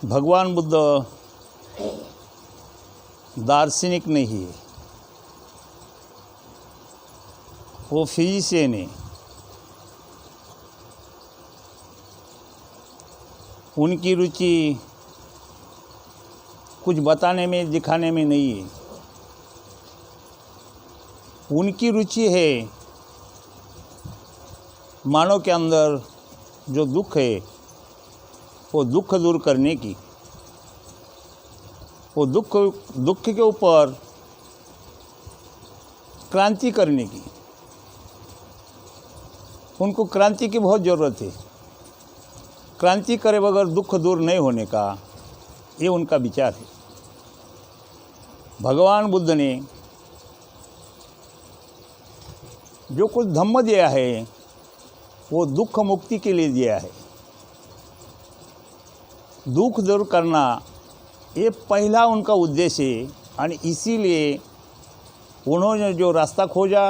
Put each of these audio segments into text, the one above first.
भगवान बुद्ध दार्शनिक नहीं है, वो फिजिशियन है। उनकी रुचि कुछ बताने में दिखाने में नहीं है, उनकी रुचि है मानव के अंदर जो दुख है वो दुख दूर करने की, वो दुख के ऊपर क्रांति करने की। उनको क्रांति की बहुत ज़रूरत है। क्रांति करे बगैर दुख दूर नहीं होने का, ये उनका विचार है। भगवान बुद्ध ने जो कुछ धम्म दिया है वो दुख मुक्ति के लिए दिया है। दुख दूर करना ये पहला उनका उद्देश्य है, और इसीलिए उन्होंने जो रास्ता खोजा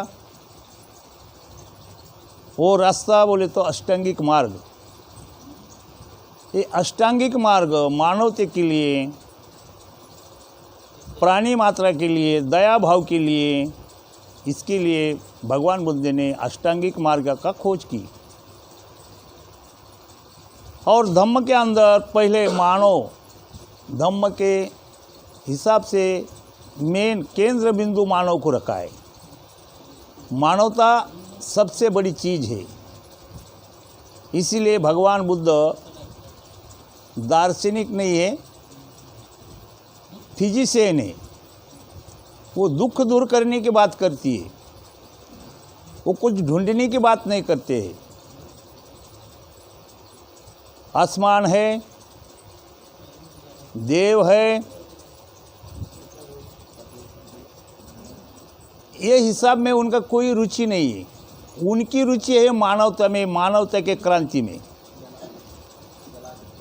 वो रास्ता बोले तो अष्टांगिक मार्ग। ये अष्टांगिक मार्ग मानवता के लिए, प्राणी मात्रा के लिए, दया भाव के लिए, इसके लिए भगवान बुद्ध ने अष्टांगिक मार्ग का खोज की। और धम्म के अंदर पहले मानव धम्म के हिसाब से मेन केंद्र बिंदु मानव को रखा है। मानवता सबसे बड़ी चीज़ है। इसीलिए भगवान बुद्ध दार्शनिक नहीं है, फिजिशियन है। वो दुख दूर करने की बात करती है, वो कुछ ढूंढने की बात नहीं करते हैं। आसमान है, देव है, ये हिसाब में उनका कोई रुचि नहीं है। उनकी रुचि है मानवता में, मानवता के क्रांति में।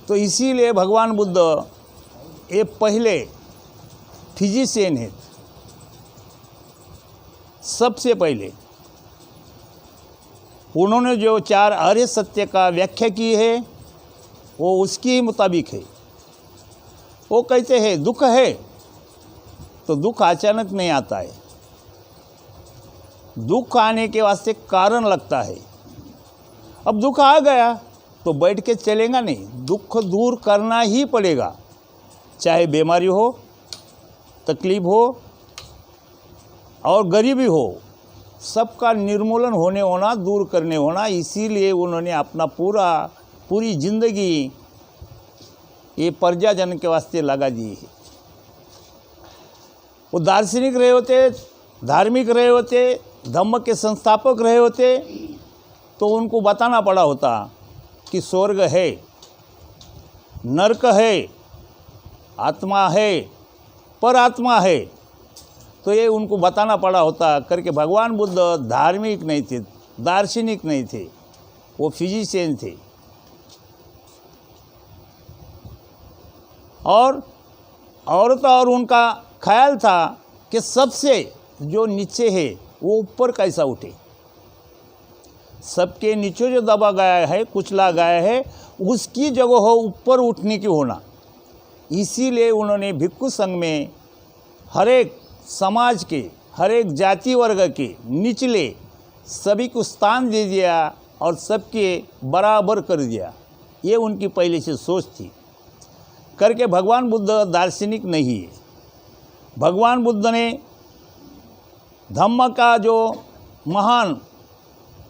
तो इसीलिए भगवान बुद्ध ये पहले फिजिशियन है। सबसे पहले उन्होंने जो 4 आर्य सत्य का व्याख्या की है वो उसके मुताबिक है। वो कहते हैं दुख है तो दुख अचानक नहीं आता है, दुख आने के वास्ते कारण लगता है। अब दुख आ गया तो बैठ के चलेगा नहीं, दुख दूर करना ही पड़ेगा। चाहे बीमारी हो, तकलीफ हो और गरीबी हो, सबका निर्मूलन होना, दूर करने होना। इसीलिए उन्होंने अपना पूरी जिंदगी ये प्रजाजन के वास्ते लगा दी है। वो दार्शनिक रहे होते, धार्मिक रहे होते, धम्म के संस्थापक रहे होते, तो उनको बताना पड़ा होता कि स्वर्ग है, नरक है, आत्मा है, परात्मा है। तो ये उनको बताना पड़ा होता करके। भगवान बुद्ध धार्मिक नहीं थे, दार्शनिक नहीं थे, वो फिजिशियन थे। और उनका ख्याल था कि सबसे जो नीचे है वो ऊपर कैसा उठे। सबके नीचे जो दबा गया है, कुचला गया है, उसकी जगह हो ऊपर उठने की होना। इसीलिए उन्होंने भिक्षु संघ में हर एक समाज के, हर एक जाति वर्ग के निचले सभी को स्थान दे दिया और सबके बराबर कर दिया। ये उनकी पहले से सोच थी करके। भगवान बुद्ध दार्शनिक नहीं है। भगवान बुद्ध ने धम्म का जो महान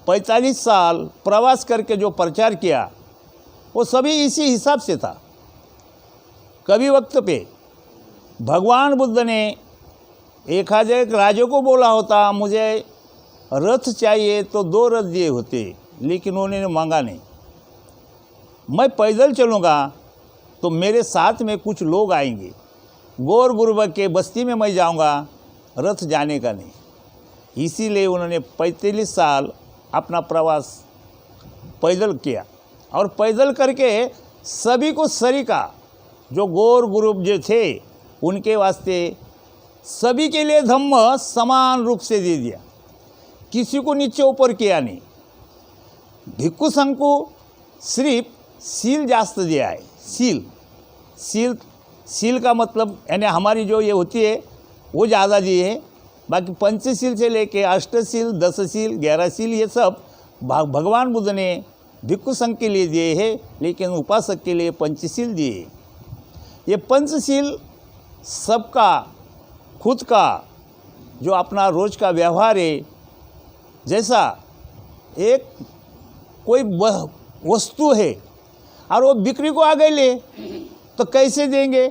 45 साल प्रवास करके जो प्रचार किया वो सभी इसी हिसाब से था। कभी वक्त पे भगवान बुद्ध ने एक राजा को बोला होता मुझे रथ चाहिए तो 2 रथ दिए होते, लेकिन उन्होंने मांगा नहीं। मैं पैदल चलूँगा तो मेरे साथ में कुछ लोग आएंगे, गौर गुरुबा के बस्ती में मैं जाऊंगा, रथ जाने का नहीं। इसीलिए उन्होंने 45 साल अपना प्रवास पैदल किया। और पैदल करके सभी को सरीका, जो गौर गुरु जो थे उनके वास्ते सभी के लिए धम्म समान रूप से दे दिया, किसी को नीचे ऊपर किया नहीं। भिक्षु संघ को सिर्फ सील जास्त दिया है। सील का मतलब यानी हमारी जो ये होती है वो ज़्यादा दी है। बाकी पंचशील से लेके अष्टशील, दशशील, 11शील ये सब भगवान बुद्ध ने भिक्षु संघ के लिए दिए हैं, लेकिन उपासक के लिए पंचशील दिए। ये पंचशील सबका खुद का जो अपना रोज का व्यवहार है, जैसा एक कोई वस्तु है और वो बिक्री को आ गई ले तो कैसे देंगे?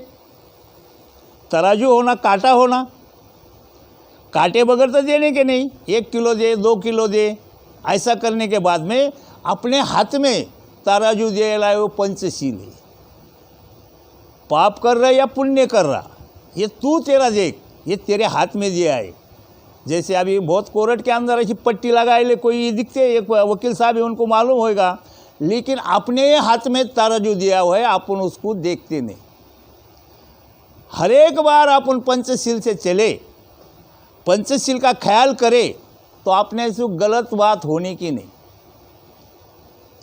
तराजू होना, कांटा होना, कांटे बगैर तो देने के नहीं। 1 किलो दे, 2 किलो दे, ऐसा करने के बाद में अपने हाथ में तराजू दे लाए, वो पंचशील है। पाप कर रहा या पुण्य कर रहा, ये तू तेरा देख, ये तेरे हाथ में दिया है। जैसे अभी बहुत कोर्ट के अंदर ऐसी पट्टी लगाए ले कोई दिखते, एक वकील साहब है, उनको मालूम होगा, लेकिन अपने हाथ में तराजू दिया हुआ है, अपन उसको देखते नहीं। हर एक बार अपन पंचशील से चले, पंचशील का ख्याल करे, तो अपने से गलत बात होने की नहीं।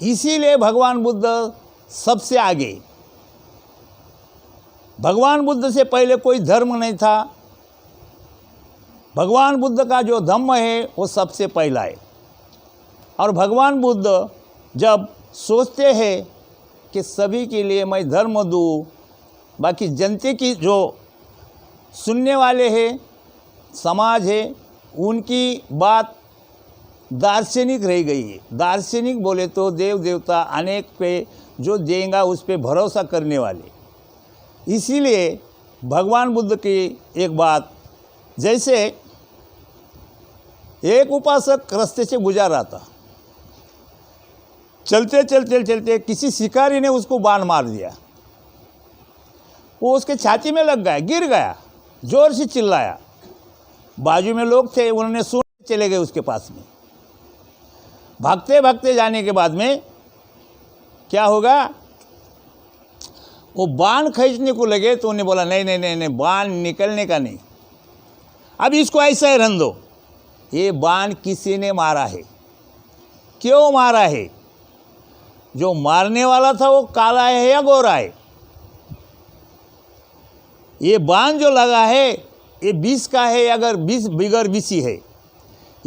इसीलिए भगवान बुद्ध सबसे आगे। भगवान बुद्ध से पहले कोई धर्म नहीं था। भगवान बुद्ध का जो धम्म है वो सबसे पहला है। और भगवान बुद्ध जब सोचते हैं कि सभी के लिए मैं धर्म दूँ, बाकी जनते की जो सुनने वाले हैं, समाज है, उनकी बात दार्शनिक रह गई है। दार्शनिक बोले तो देव देवता अनेक पे जो देगा उस पे भरोसा करने वाले। इसीलिए भगवान बुद्ध की एक बात, जैसे एक उपासक रास्ते से गुजर रहा था, चलते चलते चलते किसी शिकारी ने उसको बाण मार दिया। वो उसके छाती में लग गया, गिर गया, जोर से चिल्लाया। बाजू में लोग थे, उन्होंने सुन, चले गए उसके पास में। भागते भागते जाने के बाद में क्या होगा, वो बाण खींचने को लगे तो उन्हें बोला नहीं नहीं नहीं नहीं, बाण निकलने का नहीं, अब इसको ऐसा ही रहने दो। ये बाण किसी ने मारा है, क्यों मारा है? जो मारने वाला था वो काला है या गोरा है? ये बाण जो लगा है ये विष का है, अगर विष बिगर विषी है,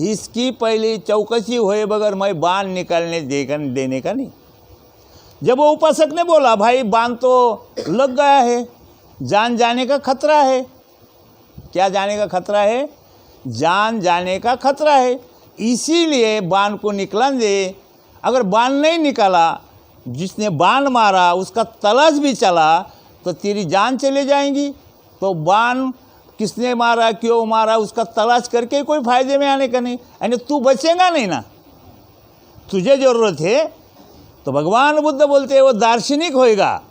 इसकी पहले चौकसी हुए बगैर मैं बाण निकालने देने का नहीं। जब वो उपासक ने बोला भाई बाण तो लग गया है, जान जाने का खतरा है। क्या जाने का खतरा है? जान जाने का खतरा है, इसीलिए बाण को निकला दे। अगर बाण नहीं निकाला, जिसने बाण मारा उसका तलाश भी चला तो तेरी जान चले जाएंगी। तो बाण किसने मारा, क्यों मारा, उसका तलाश करके कोई फायदे में आने का नहीं, यानी तू बचेगा नहीं ना, तुझे जरूरत है। तो भगवान बुद्ध बोलते हैं वो दार्शनिक होएगा।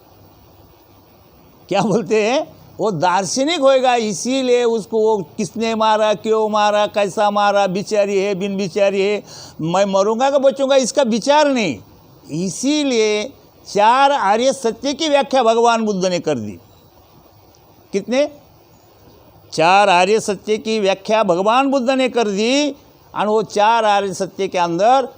क्या बोलते हैं? वो दार्शनिक होएगा। इसीलिए उसको वो किसने मारा, क्यों मारा, कैसा मारा, बिचारी है, बिन बिचारी है, मैं मरूंगा कि बचूंगा, इसका विचार नहीं। इसीलिए 4 आर्य सत्य की व्याख्या भगवान बुद्ध ने कर दी। कितने? 4 आर्य सत्य की व्याख्या भगवान बुद्ध ने कर दी। और वो 4 आर्य सत्य के अंदर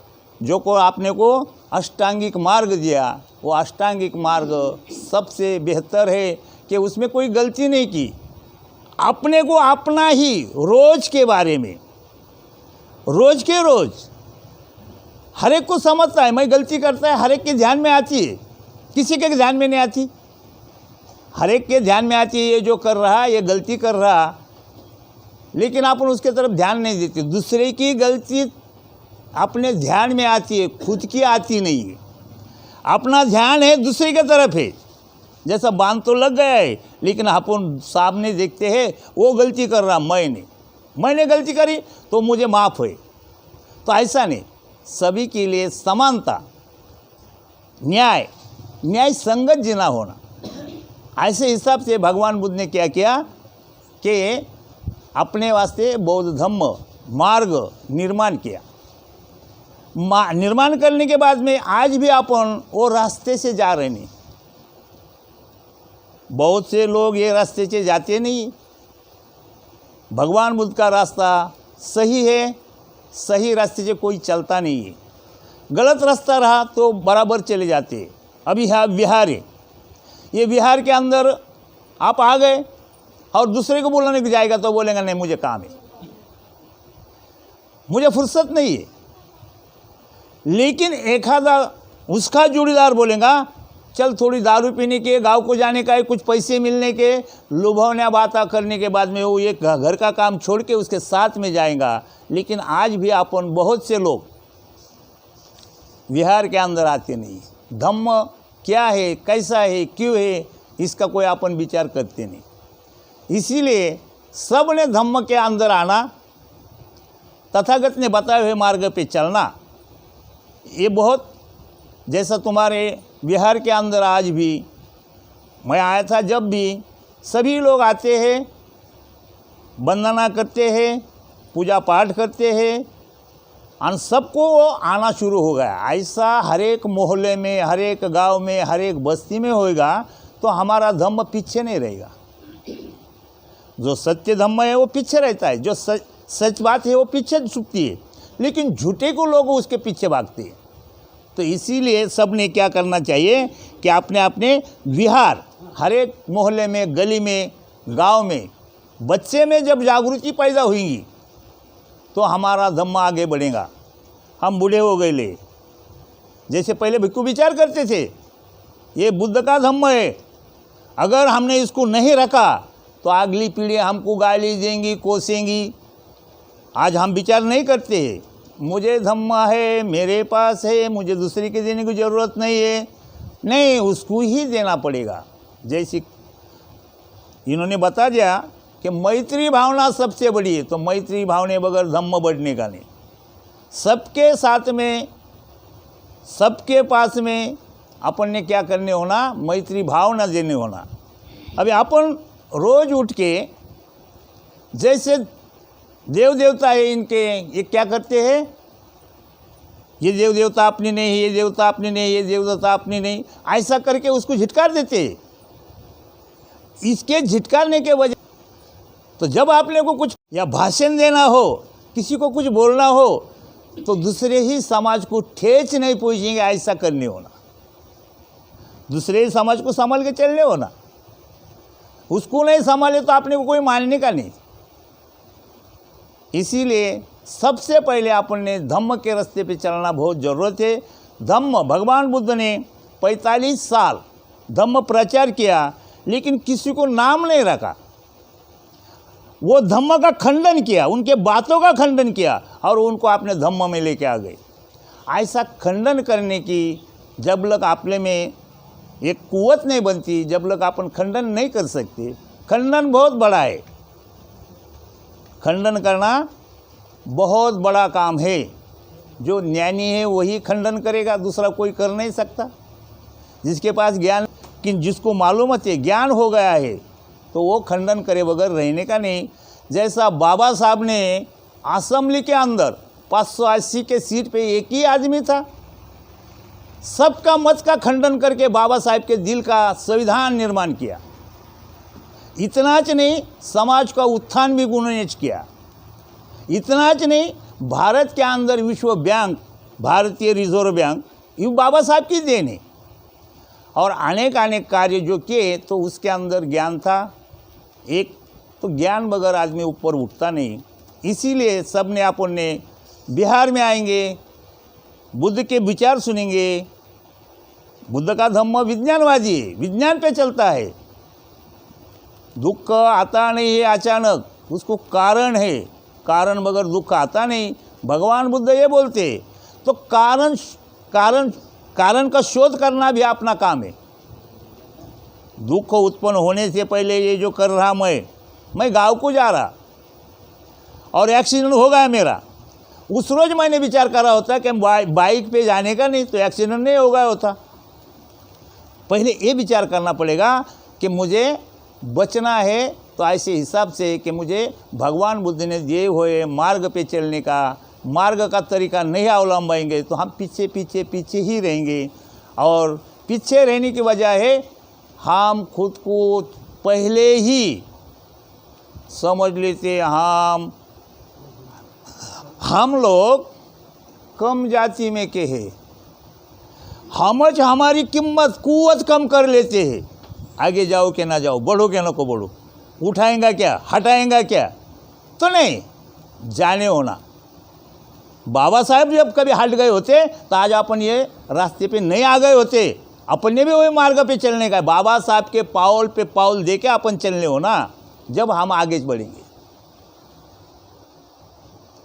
जो को आपने को अष्टांगिक मार्ग दिया, वो अष्टांगिक मार्ग सबसे बेहतर है कि उसमें कोई गलती नहीं की। अपने को अपना ही रोज के बारे में, रोज के रोज हर एक को समझता है, मैं गलती करता है, हर एक के ध्यान में आती है, किसी के ध्यान में नहीं आती। हर एक के ध्यान में आती है ये जो कर रहा, ये गलती कर रहा, लेकिन अपन उसके तरफ ध्यान नहीं देते। दूसरे की गलती अपने ध्यान में आती है, खुद की आती नहीं है। अपना ध्यान है दूसरे की तरफ है। जैसा बांध तो लग गया है, लेकिन अपन सामने देखते हैं वो गलती कर रहा, मैंने गलती करी तो मुझे माफ़ है। तो ऐसा नहीं, सभी के लिए समानता, न्याय संगत जीना होना। ऐसे हिसाब से भगवान बुद्ध ने क्या किया कि अपने वास्ते बौद्ध धम्म मार्ग निर्माण किया। निर्माण करने के बाद में आज भी अपन वो रास्ते से जा रहे नहीं। बहुत से लोग ये रास्ते से जाते नहीं। भगवान बुद्ध का रास्ता सही है, सही रास्ते से कोई चलता नहीं है। गलत रास्ता रहा तो बराबर चले जाते। अभी है बिहार है, ये बिहार के अंदर आप आ गए और दूसरे को बोलने को जाएगा तो बोलेगा नहीं मुझे काम है, मुझे फुर्सत नहीं है। लेकिन एक आधा उसका जोड़ीदार बोलेगा चल थोड़ी दारू पीने के, गांव को जाने का है, कुछ पैसे मिलने के, लुभावना बातें करने के बाद में वो ये घर का काम छोड़ के उसके साथ में जाएगा। लेकिन आज भी अपन बहुत से लोग बिहार के अंदर आते नहीं। धम्म क्या है, कैसा है, क्यों है, इसका कोई अपन विचार करते नहीं। इसीलिए सब ने धम्म के अंदर आना, तथागत ने बताए हुए मार्ग पे चलना, ये बहुत, जैसा तुम्हारे बिहार के अंदर आज भी मैं आया था, जब भी सभी लोग आते हैं, वंदना करते हैं, पूजा पाठ करते हैं, और सबको आना शुरू हो गया। ऐसा हर एक मोहल्ले में, हर एक गांव में, हर एक बस्ती में होएगा तो हमारा धम्म पीछे नहीं रहेगा। जो सत्य धम्म है वो पीछे रहता है, जो सच बात है वो पीछे छुपती है, लेकिन झूठे को लोग उसके पीछे भागते हैं। तो इसीलिए सब ने क्या करना चाहिए कि अपने अपने बिहार, हर एक मोहल्ले में, गली में, गांव में, बच्चे में जब जागृति पैदा हुई तो हमारा धम्म आगे बढ़ेगा। हम बूढ़े हो गए ले, जैसे पहले भिक्खु विचार करते थे ये बुद्ध का धम्म है, अगर हमने इसको नहीं रखा तो अगली पीढ़ी हमको गाली देंगी, कोसेंगी। आज हम विचार नहीं करते, मुझे धम्म है, मेरे पास है, मुझे दूसरे के देने की ज़रूरत नहीं है, नहीं उसको ही देना पड़ेगा। जैसे इन्होंने बता दिया कि मैत्री भावना सबसे बड़ी है, तो मैत्री भावना बगैर धम्म बढ़ने का नहीं। सबके साथ में, सबके पास में अपन ने क्या करने होना, मैत्री भावना देने होना। अभी अपन रोज उठ के, जैसे देव देवता है इनके, ये क्या करते हैं, ये देव देवता अपनी नहीं, ये देवता अपनी नहीं, ये देव देवता अपनी नहीं, ऐसा करके उसको झिटकार देते हैं। इसके झिटकारने के वजह, तो जब आपने को कुछ या भाषण देना हो, किसी को कुछ बोलना हो, तो दूसरे ही समाज को ठेच नहीं पहुँचेंगे, ऐसा करने होना। दूसरे ही समाज को संभाल के चलने होना, उसको नहीं संभाले तो आपने को कोई मानने का नहीं। इसीलिए सबसे पहले अपन ने धम्म के रास्ते पे चलना बहुत ज़रूरत है। धम्म, भगवान बुद्ध ने 45 साल धम्म प्रचार किया, लेकिन किसी को नाम नहीं रखा। वो धम्म का खंडन किया, उनके बातों का खंडन किया और उनको अपने धम्म में लेके आ गए। ऐसा खंडन करने की जब लग आपने में एक कुवत नहीं बनती, जब लग अपन खंडन नहीं कर सकते। खंडन बहुत बड़ा है, खंडन करना बहुत बड़ा काम है। जो ज्ञानी है वही खंडन करेगा, दूसरा कोई कर नहीं सकता। जिसके पास ज्ञान, कि जिसको मालूम है ज्ञान हो गया है, तो वो खंडन करे बगैर रहने का नहीं। जैसा बाबा साहब ने असेंबली के अंदर 580 के सीट पे एक ही आदमी था, सबका मत का खंडन करके बाबा साहब के दिल का संविधान निर्माण किया। इतना च नहीं, समाज का उत्थान भी उन्होंने किया। इतना च नहीं, भारत के अंदर विश्व बैंक, भारतीय रिजर्व बैंक, ये बाबा साहब की देन है। और अनेक अनेक कार्य जो किए, तो उसके अंदर ज्ञान था। एक तो ज्ञान बगैर आदमी ऊपर उठता नहीं। इसीलिए सब ने अपन ने बिहार में आएंगे, बुद्ध के विचार सुनेंगे। बुद्ध का धम्म विज्ञानवादी है, विज्ञान पे चलता है। दुख आता नहीं है अचानक, उसको कारण है, कारण बगैर दुख आता नहीं। भगवान बुद्ध ये बोलते, तो कारण का शोध करना भी अपना काम है। दुख उत्पन्न होने से पहले ये जो कर रहा, मैं गांव को जा रहा और एक्सीडेंट हो गया मेरा, उस रोज मैंने विचार करा होता कि बाइक पे जाने का, नहीं तो एक्सीडेंट नहीं हो गया होता। पहले ये विचार करना पड़ेगा कि मुझे बचना है, तो ऐसे हिसाब से कि मुझे भगवान बुद्ध ने दिए हुए मार्ग पे चलने का, मार्ग का तरीका नहीं अवलंबेंगे तो हम पीछे पीछे पीछे ही रहेंगे। और पीछे रहने की वजह है हम खुद को पहले ही समझ लेते, हम लोग कम जाति में के है, हमच हमारी कीमत कुवत कम कर लेते हैं। आगे जाओ कि ना जाओ, बढ़ो कि ना को बढ़ो, उठाएंगा क्या, हटाएंगा क्या, तो नहीं जाने होना। बाबा साहब जब कभी हट गए होते तो आज अपन ये रास्ते पे नहीं आ गए होते, अपन ने भी वही मार्ग पे चलने का है। बाबा साहब के पाउल पे पाउल दे के अपन चलने हो ना, जब हम आगे बढ़ेंगे।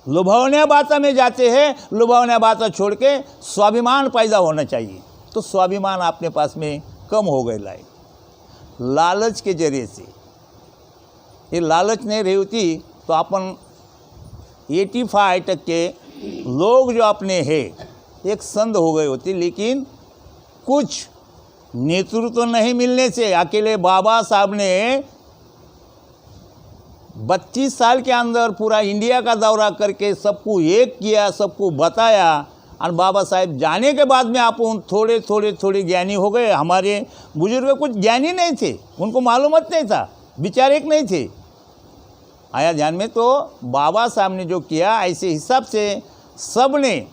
लुभावने बातें में जाते हैं, लुभावने बातें छोड़ के स्वाभिमान पैदा होना चाहिए। तो स्वाभिमान अपने पास में कम हो गए लाए लालच के जरिए से। ये लालच नहीं रही होती तो अपन 85% लोग जो अपने हैं एक संध हो गए होते। लेकिन कुछ नेतृत्व नहीं मिलने से अकेले बाबा साहब ने 32 साल के अंदर पूरा इंडिया का दौरा करके सबको एक किया, सबको बताया। और बाबा साहब जाने के बाद में आप थोड़े ज्ञानी हो गए। हमारे बुजुर्ग कुछ ज्ञानी नहीं थे, उनको मालूमत नहीं था, विचार एक नहीं थे। आया ध्यान में। तो बाबा साहब ने जो किया, ऐसे हिसाब से सब ने,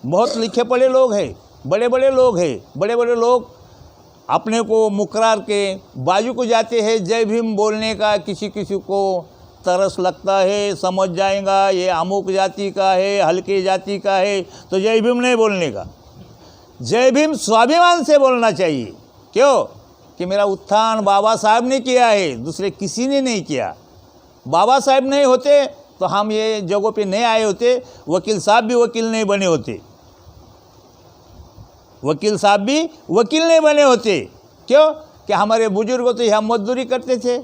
बहुत लिखे पढ़े लोग हैं, बड़े बड़े लोग हैं, बड़े बड़े लोग अपने को मुकरार के बाजू को जाते हैं जय भीम बोलने का। किसी किसी को तरस लगता है, समझ जाएगा ये अमुक जाति का है, हल्के जाति का है, तो जय भीम नहीं बोलने का। जय भीम स्वाभिमान से बोलना चाहिए। क्यों? कि मेरा उत्थान बाबा साहब ने किया है, दूसरे किसी ने नहीं किया। बाबा साहब नहीं होते तो हम ये जगहों पे नहीं आए होते, वकील साहब भी वकील नहीं बने होते, वकील साहब भी वकील नहीं बने होते। क्यों? कि हमारे बुजुर्ग तो यहाँ मजदूरी करते थे,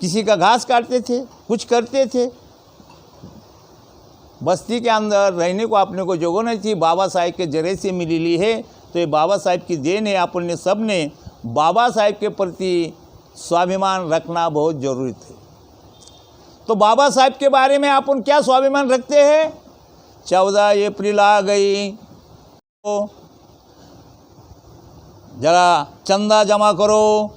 किसी का घास काटते थे, कुछ करते थे। बस्ती के अंदर रहने को अपने को जगह नहीं थी, बाबा साहब के जरिए से मिली ली है। तो ये बाबा साहब की देन है। अपन ने सब ने बाबा साहब के प्रति स्वाभिमान रखना बहुत जरूरी थे। तो बाबा साहब के बारे में अपन क्या स्वाभिमान रखते हैं? 14 अप्रैल आ गई तो जरा चंदा जमा करो,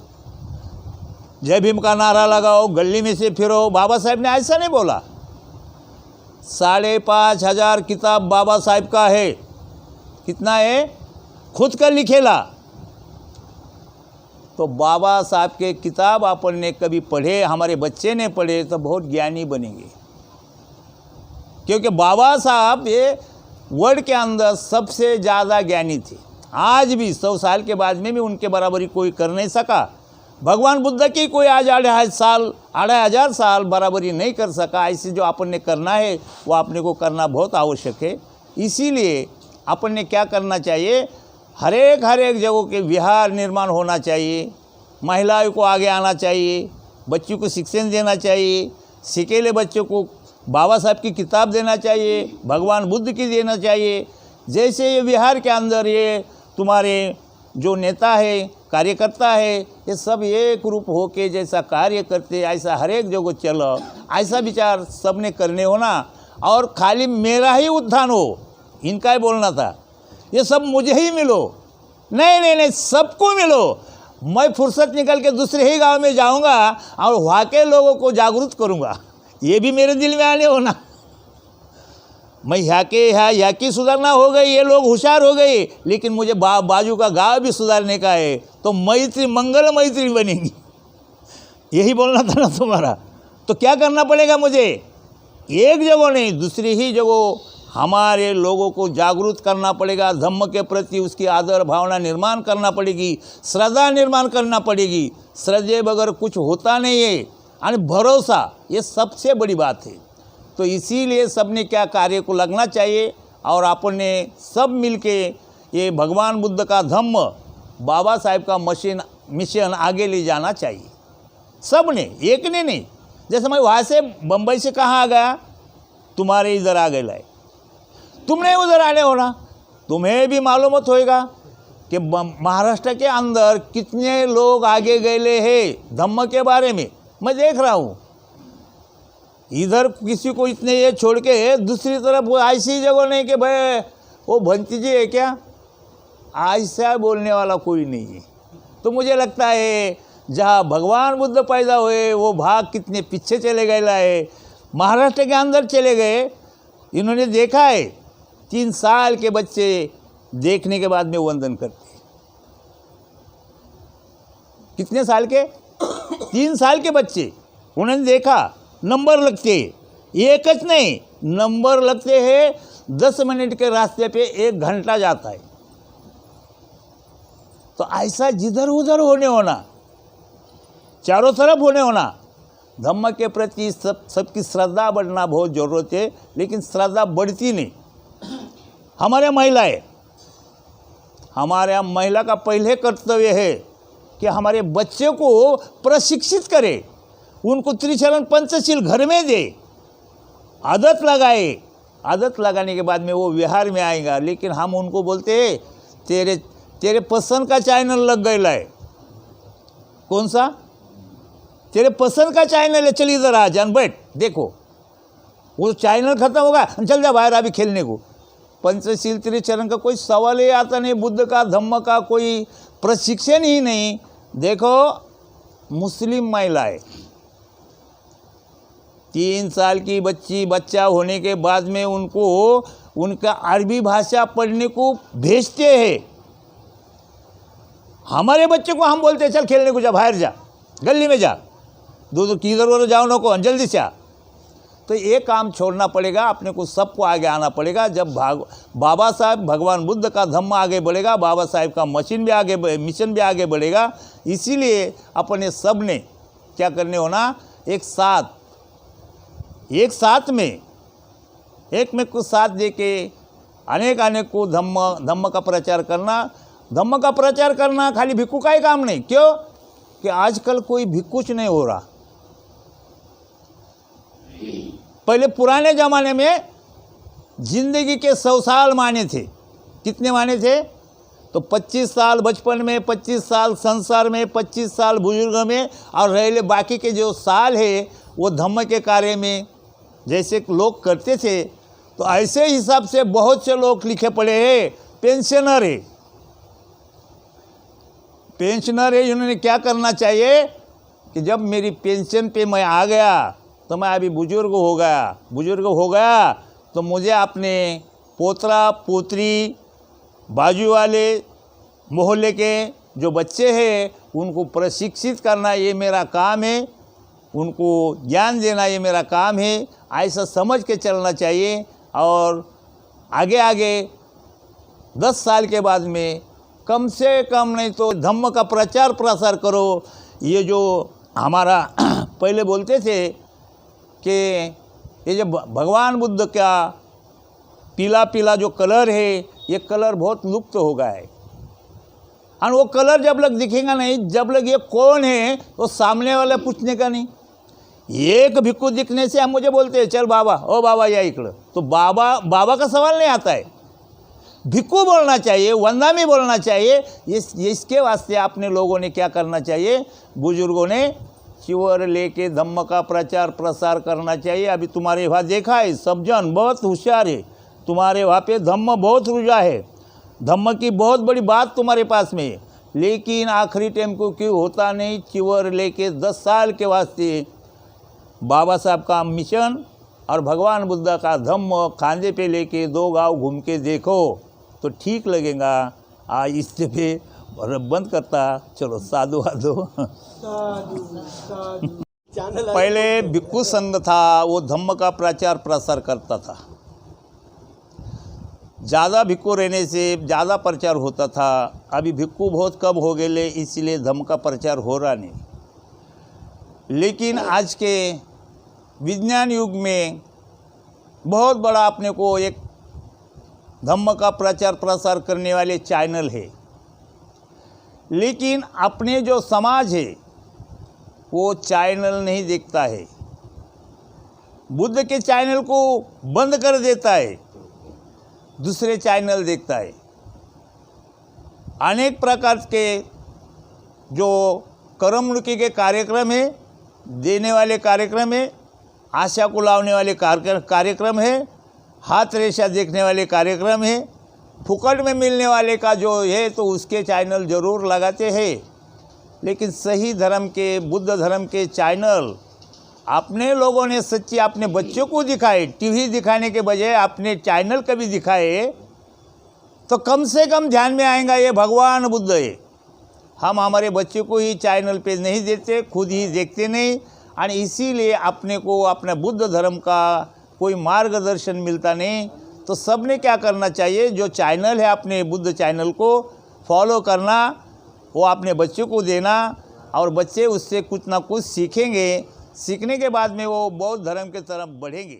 जय भीम का नारा लगाओ, गली में से फिरो। बाबा साहब ने ऐसा नहीं बोला। 5,500 किताब बाबा साहब का है। कितना है? खुद का लिखेला। तो बाबा साहब के किताब अपन ने कभी पढ़े, हमारे बच्चे ने पढ़े तो बहुत ज्ञानी बनेंगे। क्योंकि बाबा साहब ये वर्ल्ड के अंदर सबसे ज़्यादा ज्ञानी थे। आज भी 100 साल के बाद में भी उनके बराबरी कोई कर नहीं सका। भगवान बुद्ध की कोई आज 2,500 साल बराबरी नहीं कर सका। ऐसे जो अपन ने करना है वो अपने को करना बहुत आवश्यक है। इसीलिए अपन ने क्या करना चाहिए? हर एक जगहों के विहार निर्माण होना चाहिए, महिलाओं को आगे आना चाहिए, बच्चों को शिक्षण देना चाहिए, सिकेले बच्चों को बाबा साहब की किताब देना चाहिए, भगवान बुद्ध की देना चाहिए। जैसे ये बिहार के अंदर ये तुम्हारे जो नेता है, कार्यकर्ता है, ये सब एक रूप होके जैसा कार्य करते, ऐसा हर एक जगह चलो, ऐसा विचार सब ने करने हो ना। और खाली मेरा ही उत्थान हो, इनका ही बोलना था, ये सब मुझे ही मिलो, नहीं, सबको मिलो। मैं फुर्सत निकल के दूसरे ही गांव में जाऊंगा और वहाँ के लोगों को जागरूक करूंगा, ये भी मेरे दिल में आने होना। मैं यहाँ की सुधारना हो गई, ये लोग होशियार हो गए, लेकिन मुझे बाजू का गांव भी सुधारने का है, तो मैत्री मंगल मैत्री बनेगी। यही बोलना था ना तुम्हारा। तो क्या करना पड़ेगा मुझे? एक जगह नहीं, दूसरी ही जगह हमारे लोगों को जागरूक करना पड़ेगा। धम्म के प्रति उसकी आदर भावना निर्माण करना पड़ेगी, श्रद्धा निर्माण करना पड़ेगी। श्रद्धे बगैर कुछ होता नहीं है। और भरोसा, ये सबसे बड़ी बात है। तो इसीलिए सबने क्या कार्य को लगना चाहिए और अपन ने सब मिलके ये भगवान बुद्ध का धम्म, बाबा साहब का मिशन आगे ले जाना चाहिए। सब ने, एक ने नहीं। जैसे मैं वहाँ से बम्बई से कहाँ आ गया, तुम्हारे इधर आ गए लाए, तुमने उधर आने होना, तुम्हें भी मालूमत होएगा कि महाराष्ट्र के अंदर कितने लोग आगे गए हैं धम्म के बारे में। मैं देख रहा हूँ इधर किसी को इतने ये छोड़ के दूसरी तरफ वो ऐसी जगह नहीं कि भाई वो भंती जी है क्या, ऐसा बोलने वाला कोई नहीं है। तो मुझे लगता है जहाँ भगवान बुद्ध पैदा हुए वो भाग कितने पीछे चले गए लाए, महाराष्ट्र के अंदर चले गए। इन्होंने देखा है 3 साल के बच्चे देखने के बाद में वंदन करते। कितने साल के? 3 साल के बच्चे, उन्होंने देखा नंबर लगते, एक नहीं नंबर लगते हैं। 10 मिनट के रास्ते पे 1 घंटा जाता है। तो ऐसा जिधर उधर होने होना, चारों तरफ होने होना। धम्म के प्रति सबकी श्रद्धा बढ़ना बहुत ज़रूरत है, लेकिन श्रद्धा बढ़ती नहीं। हमारे महिला का पहले कर्तव्य है कि हमारे बच्चे को प्रशिक्षित करे, उनको त्रिचरण पंचशील घर में दे, आदत लगाए। आदत लगाने के बाद में वो विहार में आएगा। लेकिन हम उनको बोलते हैं तेरे पसंद का चैनल लग गया है। कौन सा? तेरे पसंद का चैनल है, चल इधर आ, जान बैठ, देखो वो चैनल खत्म होगा, चल जा बाहर अभी खेलने को। पंचशील त्रिचरण का कोई सवाल ही आता नहीं, बुद्ध का धम्म का कोई प्रशिक्षण ही नहीं। देखो मुस्लिम महिलाएं 3 साल की बच्चा होने के बाद में उनको उनका अरबी भाषा पढ़ने को भेजते हैं। हमारे बच्चे को हम बोलते हैं चल खेलने को जा, बाहर जा, गली में जा, दूर किधर उधर जाओ ना को, जल्दी से आ। तो ये काम छोड़ना पड़ेगा, अपने को सबको आगे आना पड़ेगा। जब बाबा साहब भगवान बुद्ध का धम्म आगे बढ़ेगा, बाबा साहब का मिशन भी आगे बढ़ेगा। इसीलिए अपने सब ने क्या करने होना, एक साथ में एक में को साथ दे के अनेक को धम्म का प्रचार करना। धम्म का प्रचार करना खाली भिक्खू का ही काम नहीं। क्यों? कि आजकल कोई भिक्खुच नहीं हो रहा। पहले पुराने ज़माने में जिंदगी के 100 साल माने थे। कितने माने थे? तो 25 साल बचपन में, 25 साल संसार में, 25 साल बुजुर्ग में, और रहे बाकी के जो साल है वो धम्म के कार्य में जैसे लोग करते थे। तो ऐसे हिसाब से बहुत से लोग लिखे पड़े हैं। पेंशनर है, इन्होंने क्या करना चाहिए कि जब मेरी पेंशन पे मैं आ गया तो मैं अभी बुजुर्ग हो गया तो मुझे अपने पोतरा पोतरी, बाजू वाले मोहल्ले के जो बच्चे हैं उनको प्रशिक्षित करना ये मेरा काम है, उनको ज्ञान देना ये मेरा काम है। ऐसा समझ के चलना चाहिए। और आगे 10 साल के बाद में कम से कम नहीं तो धम्म का प्रचार प्रसार करो। ये जो हमारा पहले बोलते थे कि ये जो भगवान बुद्ध का पीला जो कलर है, ये कलर बहुत लुप्त हो गया है। और वो कलर जब लग दिखेगा नहीं, जब लग ये कौन है तो सामने वाला पूछने का नहीं। एक भिक्खु दिखने से हम मुझे बोलते हैं चल बाबा, ओ बाबा या इकड़, तो बाबा का सवाल नहीं आता है। भिक्खु बोलना चाहिए, वंदामी बोलना चाहिए। इसके वास्ते आपने लोगों ने क्या करना चाहिए, बुजुर्गों ने चिवर लेके धम्म का प्रचार प्रसार करना चाहिए। अभी तुम्हारे वहाँ देखा है, सब जन बहुत होशियार है, तुम्हारे वहाँ पे धम्म बहुत रुझा है, धम्म की बहुत बड़ी बात तुम्हारे पास में है, लेकिन आखिरी टाइम को क्यों होता नहीं। चिवर लेके 10 साल के वास्ते बाबा साहब का मिशन और भगवान बुद्ध का धम्म खांदे पे लेके 2 गांव घूम के देखो तो ठीक लगेगा। इससे पे बंद करता, चलो साधु पहले भिक्खु संघ था, वो धम्म का प्रचार प्रसार करता था। ज़्यादा भिक्खु रहने से ज़्यादा प्रचार होता था। अभी भिक्खु बहुत कम हो गए, इसलिए धम्म का प्रचार हो रहा नहीं। लेकिन आज के विज्ञान युग में बहुत बड़ा अपने को एक धम्म का प्रचार प्रसार करने वाले चैनल है। लेकिन अपने जो समाज है वो चैनल नहीं देखता है, बुद्ध के चैनल को बंद कर देता है, दूसरे चैनल देखता है। अनेक प्रकार के जो कर्ममुखी के कार्यक्रम है, देने वाले कार्यक्रम है, आशा को लाने वाले कार्यक्रम है, हाथ रेशा देखने वाले कार्यक्रम है, फुकट में मिलने वाले का जो है तो उसके चैनल ज़रूर लगाते हैं। लेकिन सही धर्म के, बुद्ध धर्म के चैनल अपने लोगों ने सच्ची अपने बच्चों को दिखाए, टीवी दिखाने के बजाय अपने चैनल कभी दिखाए तो कम से कम ध्यान में आएगा ये भगवान बुद्ध है। हम हमारे बच्चों को ही चैनल पे नहीं देते, खुद ही देखते नहीं, और इसीलिए अपने को अपने बुद्ध धर्म का कोई मार्गदर्शन मिलता नहीं। तो सबने क्या करना चाहिए, जो चैनल है अपने बुद्ध चैनल को फॉलो करना, वो अपने बच्चों को देना, और बच्चे उससे कुछ ना कुछ सीखेंगे। सीखने के बाद में वो बौद्ध धर्म के तरफ बढ़ेंगे।